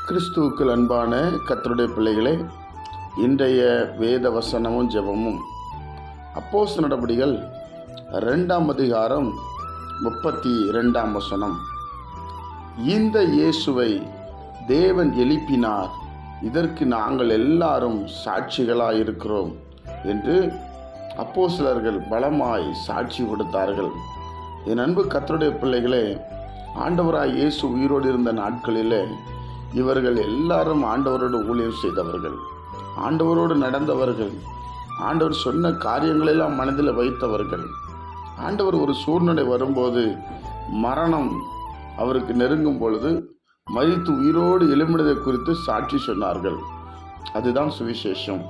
கிறிஸ்துவுக்குள் அன்பான கர்த்தருடைய பிள்ளைகளே, இன்றைய வேத வசனமும் ஜெபமும் அப்போஸ்தலர் நடபடிகள் 2ஆம் அதிகாரம் 32ஆம் வசனம். இந்த இயேசுவை தேவன் எழுப்பினார், இதற்கு நாங்கள் எல்லாரும் சாட்சிகளாய் இருக்கிறோம் என்று அப்போஸ்தலர்கள் பலமாய் சாட்சி கொடுத்தார்கள். என் அன்பு கர்த்தருடைய பிள்ளைகளே, ஆண்டவராய் இயேசு உயிரோடு இருந்த நாட்களிலே இவர்கள் எல்லாரும் ஆண்டவரோடு ஊழியம் செய்தவர்கள், ஆண்டவரோடு நடந்தவர்கள், ஆண்டவர் சொன்ன காரியங்களெல்லாம் மனதில் வைத்தவர்கள். ஆண்டவர் ஒரு சூழ்நிலை வரும்போது, மரணம் அவருக்கு நெருங்கும் பொழுது மரித்து உயிரோடு எழும்பினதை குறித்து சாட்சி சொன்னார்கள். அதுதான் சுவிசேஷம்.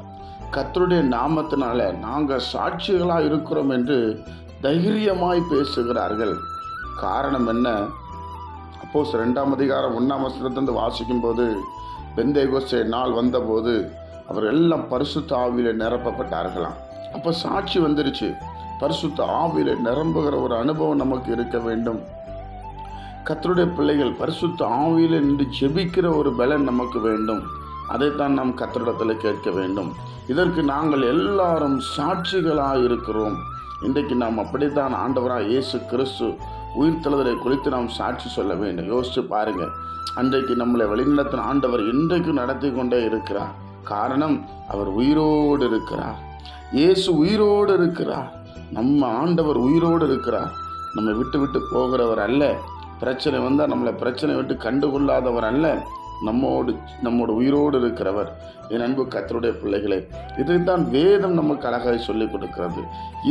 கர்த்தருடைய நாமத்தினால நாங்கள் சாட்சிகளாக இருக்கிறோம் என்று தைரியமாய் பேசுகிறார்கள். காரணம் என்ன? அப்போஸ்தலர் 2ஆம் அதிகாரம் 1ஆம் வசனத்திலிருந்து வாசிக்கும் போது, பெந்தேகோஸ்தே நாள் வந்தபோது அவர் எல்லாம் பரிசுத்த ஆவியில நிரப்பப்பட்டார்களாம். அப்போ சாட்சி வந்துருச்சு. பரிசுத்த ஆவியில நிரம்புகிற ஒரு அனுபவம் நமக்கு இருக்க வேண்டும். கர்த்தருடைய பிள்ளைகள் பரிசுத்த ஆவியில நின்று ஜெபிக்கிற ஒரு பலன் நமக்கு வேண்டும். அதைத்தான் நாம் கர்த்தரிடத்தில் கேட்க வேண்டும். இதற்கு நாங்கள் எல்லாரும் சாட்சிகளாக இருக்கிறோம். இன்றைக்கு நாம் அப்படித்தான் ஆண்டவராக இயேசு கிறிஸ்து உயிர்த்தெழுதலை குறித்து நாம் சாட்சி சொல்ல வேண்டும். யோசிச்சு பாருங்க, அன்றைக்கு நம்மளை வழிநடத்தின ஆண்டவர் இன்றைக்கு நடத்தி கொண்டே இருக்கிறார். காரணம், அவர் உயிரோடு இருக்கிறார். இயேசு உயிரோடு இருக்கிறார். நம்ம ஆண்டவர் உயிரோடு இருக்கிறார். நம்ம விட்டு விட்டு போகிறவர் அல்ல. பிரச்சனை வந்தால் நம்மளை பிரச்சனை விட்டு கண்டுகொள்ளாதவர் அல்ல. நம்மோடு உயிரோடு இருக்கிறவர். என் அன்பு கர்த்தருடைய பிள்ளைகளே, இதைத்தான் வேதம் நமக்கு அழகாக சொல்லிக் கொடுக்கிறது.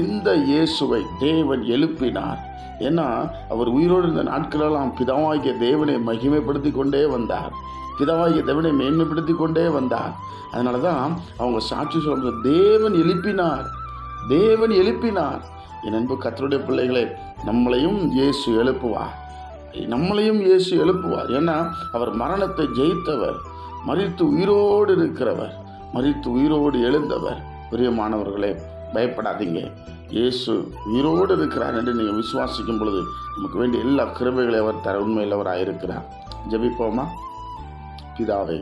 இந்த இயேசுவை தேவன் எழுப்பினார். ஏன்னா அவர் உயிரோடு இருந்த நாட்களெல்லாம் பிதாவாகிய தேவனை மகிமைப்படுத்தி கொண்டே வந்தார். பிதாவாகிய தேவனை மேன்மைப்படுத்தி கொண்டே வந்தார். அதனால தான் அவங்க சாட்சி சொல்ல, தேவன் எழுப்பினார், தேவன் எழுப்பினார். என் அன்பு கர்த்தருடைய பிள்ளைகளே, நம்மளையும் இயேசு எழுப்புவார். நம்மளையும் இயேசு எழுப்புவார். ஏன்னா அவர் மரணத்தை ஜெயித்தவர், மரித்து உயிரோடு இருக்கிறவர், மரித்து உயிரோடு எழுந்தவர். பிரியமானவர்களே, பயப்படாதீங்க. இயேசு உயிரோடு இருக்கிறார் என்று நீங்கள் விசுவாசிக்கும் பொழுது நமக்கு வேண்டிய எல்லா கிருபைகளை அவர் தர உண்மையிலவராக இருக்கிறார். ஜெபிப்போமா? பிதாவே,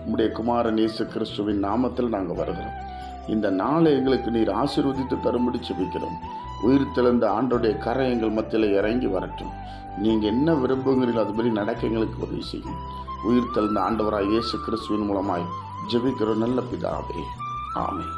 உம்முடைய குமாரன் இயேசு கிறிஸ்துவின் நாமத்தில் நாங்கள் வருகிறோம். இந்த நாளை எங்களுக்கு நீர் ஆசீர்வதித்து தரும்படி ஜெபிக்கிறோம். உயிர் தெழுந்த ஆண்டோடைய கரை எங்கள் மத்தியில் இறங்கி வரட்டும். நீங்கள் என்ன விரும்புகிறீங்களோ அதுபடி நடக்க எங்களுக்கு உதவி செய்யும். உயிர் தெழுந்த ஆண்டவராய் இயேசு கிறிஸ்துவின் மூலமாய் ஜெபிக்கிறோம் நல்ல பிதாவே. ஆமென்.